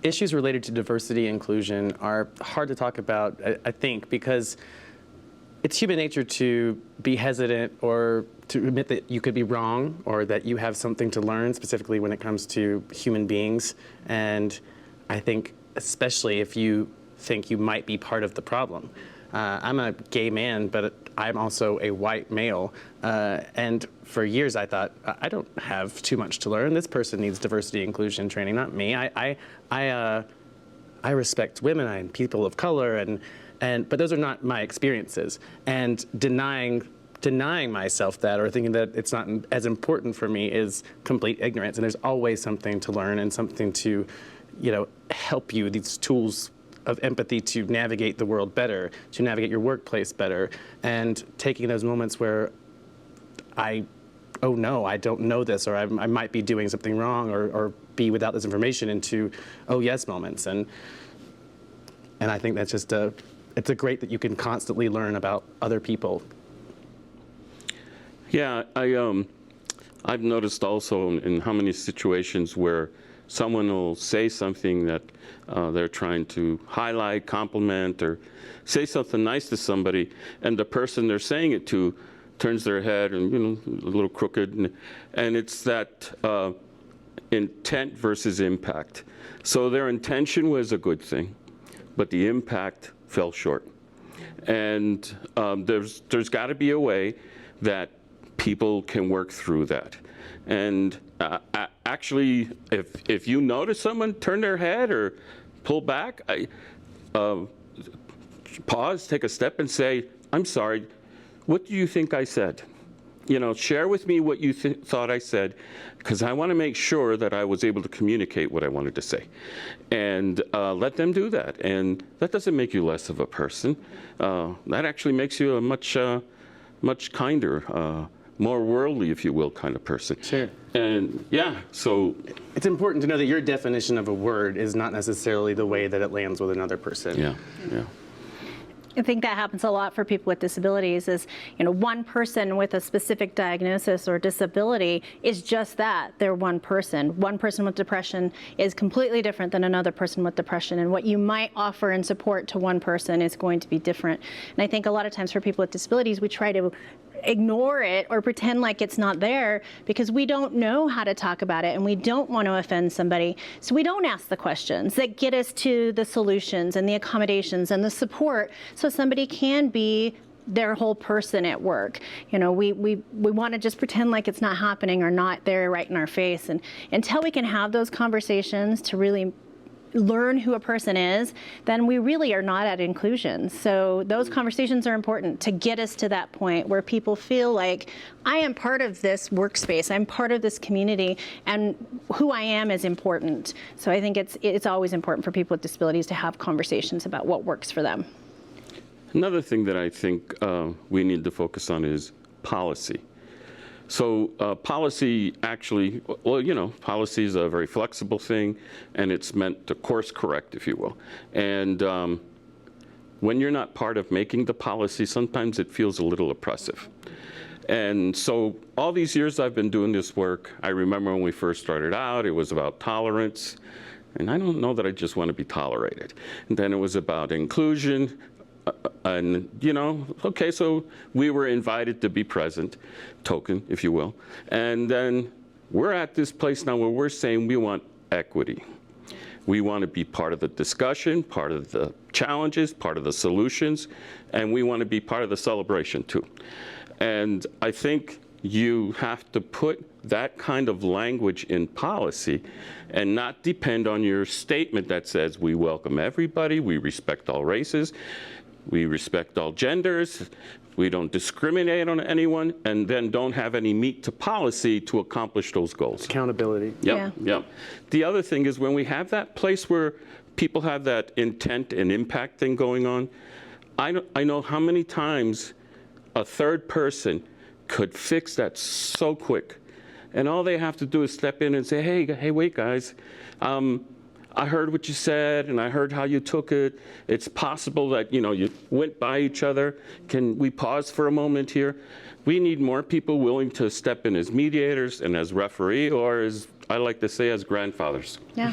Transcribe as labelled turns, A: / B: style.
A: issues related to diversity and inclusion are hard to talk about, I think, because it's human nature to be hesitant or to admit that you could be wrong or that you have something to learn, specifically when it comes to human beings. And I think especially if you think you might be part of the problem. I'm a gay man, but I'm also a white male. And for years I thought, I don't have too much to learn. This person needs diversity inclusion training, not me. I respect women and people of color, but those are not my experiences. And denying myself that or thinking that it's not as important for me is complete ignorance. And there's always something to learn and something to, help you, these tools of empathy to navigate the world better, to navigate your workplace better, and taking those moments where oh no, I don't know this, or I might be doing something wrong, or be without this information, into oh yes moments. And I think that's just it's great that you can constantly learn about other people.
B: Yeah, I've noticed also in how many situations where someone will say something that they're trying to highlight, compliment, or say something nice to somebody, and the person they're saying it to turns their head and a little crooked, and it's that intent versus impact. So their intention was a good thing, but the impact fell short. And there's got to be a way that people can work through that. And actually, if you notice someone turn their head or pull back, pause, take a step, and say, "I'm sorry. What do you think I said? Share with me what you thought I said, because I want to make sure that I was able to communicate what I wanted to say." And let them do that. And that doesn't make you less of a person. That actually makes you a much kinder, more worldly, if you will, kind of person.
A: Sure.
B: And yeah, so
A: it's important to know that your definition of a word is not necessarily the way that it lands with another person.
B: Yeah, yeah.
C: I think that happens a lot for people with disabilities is, one person with a specific diagnosis or disability is just that. They're one person. One person with depression is completely different than another person with depression. And what you might offer and support to one person is going to be different. And I think a lot of times for people with disabilities, we try to ignore it or pretend like it's not there because we don't know how to talk about it and we don't want to offend somebody. So we don't ask the questions that get us to the solutions and the accommodations and the support so somebody can be their whole person at work. We want to just pretend like it's not happening or not there right in our face. And until we can have those conversations to really learn who a person is, then we really are not at inclusion. So those conversations are important to get us to that point where people feel like I am part of this workspace, I'm part of this community, and who I am is important. So I think it's always important for people with disabilities to have conversations about what works for them.
B: Another thing that I think we need to focus on is policy. So policy actually, policy is a very flexible thing, and it's meant to course correct, if you will. And when you're not part of making the policy, sometimes it feels a little oppressive. And so all these years I've been doing this work, I remember when we first started out, it was about tolerance. And I don't know that I just want to be tolerated. And then it was about inclusion. And, okay, so we were invited to be present, token, if you will. And then we're at this place now where we're saying we want equity. We want to be part of the discussion, part of the challenges, part of the solutions, and we want to be part of the celebration too. And I think you have to put that kind of language in policy and not depend on your statement that says we welcome everybody, we respect all races, we respect all genders, we don't discriminate on anyone, and then don't have any meat to policy to accomplish those goals.
A: Accountability.
B: Yep,
C: Yeah.
B: yep. The other thing is when we have that place where people have that intent and impact thing going on, I know how many times a third person could fix that so quick. And all they have to do is step in and say, hey, wait, guys. I heard what you said, and I heard how you took it. It's possible that, you went by each other. Can we pause for a moment here? We need more people willing to step in as mediators and as referee, or as I like to say, as grandfathers.
C: Yeah.